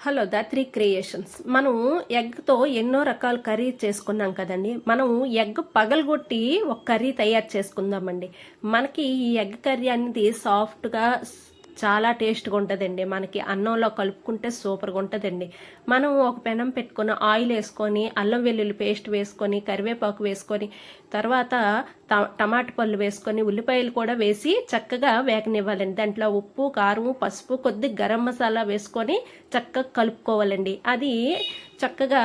Hello ద3 creations. మనం ఎగ్తో ఎన్నో రకాల కర్రీ చేసుకున్నాం కదండి. మనం ఎగ్ పగలగొట్టి ఒక కర్రీ తయారు చేసుకుందామండి. మనకి ఈ ఎగ్ కర్రీ అనేది సాఫ్ట్గా చాలా టేస్ట్గా ఉంటుందండి. మనకి అన్నంలో కలుపుకుంటే సూపర్గా ఉంటుందండి. మనం ఒక పెనం పెట్టుకొని ఆయిల్ వేసుకొని అల్లం వెల్లుల్లి పేస్ట్ వేసుకొని కరివేపాకు వేసుకొని తర్వాత టమాటా పళ్ళు వేసుకొని ఉల్లిపాయలు కూడా వేసి చక్కగా వేగనివ్వాలండి. దాంట్లో ఉప్పు కారం పసుపు కొద్ది గరం మసాలా వేసుకొని చక్కగా కలుపుకోవాలండి. అది చక్కగా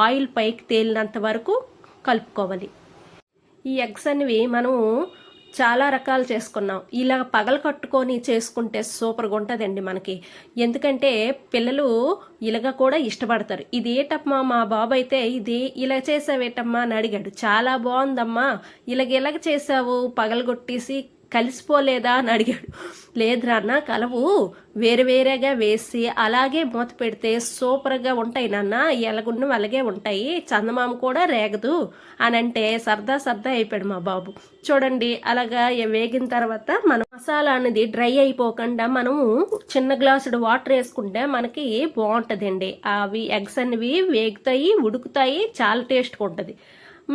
ఆయిల్ పైకి తేలినంత వరకు కలుపుకోవాలి. ఈ ఎగ్స్ అనేవి మనం చాలా రకాలు చేసుకున్నాం. ఇలా పగల కట్టుకొని చేసుకుంటే సూపర్గా ఉంటుందండి మనకి. ఎందుకంటే పిల్లలు ఇలాగ కూడా ఇష్టపడతారు. ఇది ఏటమ్మా, మా బాబు అయితే ఇది ఇలా చేసావేటమ్మా అని అడిగాడు. చాలా బాగుందమ్మా, ఇలాగ చేసావు పగలగొట్టేసి కలిసిపోలేదా అని అడిగాడు. లేదు నాన్న, కలవు వేరేగా వేసి అలాగే మూత పెడితే సూపర్గా ఉంటాయి నాన్న, ఎలాగున్న అలాగే ఉంటాయి, చందమామ కూడా రేగదు అని అంటే సరదా అయిపోయాడు మా బాబు. చూడండి, అలాగా వేగిన తర్వాత మనం మసాలా అనేది డ్రై అయిపోకుండా మనము చిన్న గ్లాసుడు వాటర్ వేసుకుంటే మనకి బాగుంటుందండి. అవి ఎగ్స్ అనేవి వేగుతాయి, ఉడుకుతాయి, చాలా టేస్ట్గా ఉంటుంది.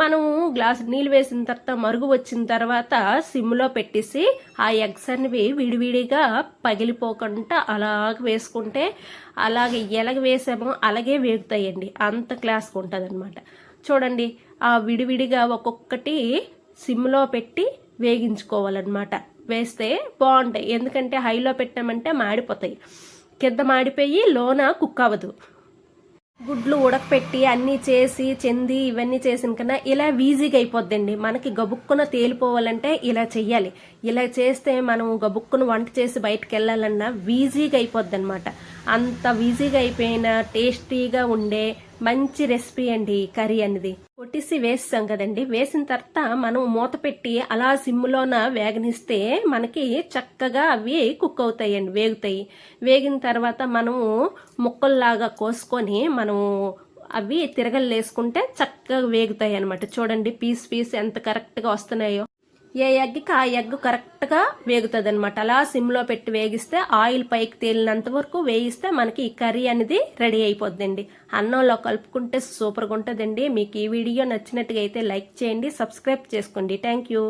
మనం గ్లాసు నీళ్ళు వేసిన తర్వాత మరుగు వచ్చిన తర్వాత సిమ్లో పెట్టేసి ఆ ఎగ్స్ అనేవి విడివిడిగా పగిలిపోకుండా అలాగ వేసుకుంటే అలాగే ఎలాగ వేసామో అలాగే వేగుతాయండి. అంత క్లాస్గా ఉంటుంది అనమాట. చూడండి, ఆ విడివిడిగా ఒక్కొక్కటి సిమ్లో పెట్టి వేగించుకోవాలన్నమాట. వేస్తే బాగుంటాయి. ఎందుకంటే హైలో పెట్టామంటే మాడిపోతాయి, కింద మాడిపోయి లోన కుక్ అవ్వదు. గుడ్లు ఉడకపెట్టి అన్నీ చేసి చెంది ఇవన్నీ చేసిన కన్నా ఇలా ఈజీగా అయిపోద్దండి. మనకి గబుక్కున తేలిపోవాలంటే ఇలా చెయ్యాలి. ఇలా చేస్తే మనం గబుక్కున వంట చేసి బయటకు వెళ్ళాలన్నా ఈజీగా అయిపోద్ది అనమాట. అంత ఈజీగా అయిపోయిన టేస్టీగా ఉండే మంచి రెసిపీ అండి కర్రీ అనేది. కొట్టిసి వేస్తాం కదండి. వేసిన తర్వాత మనం మూత పెట్టి అలా సిమ్లోన వేగనిస్తే మనకి చక్కగా అవి కుక్ అవుతాయండి, వేగుతాయి. వేగిన తర్వాత మనము ముక్కల్లాగా కోసుకొని మనము అవి తిరగలు వేసుకుంటే చక్కగా వేగుతాయి అనమాట. చూడండి, పీస్ ఎంత కరెక్ట్గా వస్తున్నాయో. ఏ ఎగ్కి ఆ ఎగ్ కరెక్ట్గా వేగుతుంది అనమాట. అలా సిమ్లో పెట్టి వేగిస్తే ఆయిల్ పైకి తేలినంత వరకు వేగిస్తే మనకి ఈ కర్రీ అనేది రెడీ అయిపోద్దండి. అన్నంలో కలుపుకుంటే సూపర్గా ఉంటుందండి. మీకు ఈ వీడియో నచ్చినట్టుగా అయితే లైక్ చేయండి, సబ్స్క్రైబ్ చేసుకోండి. Thank you.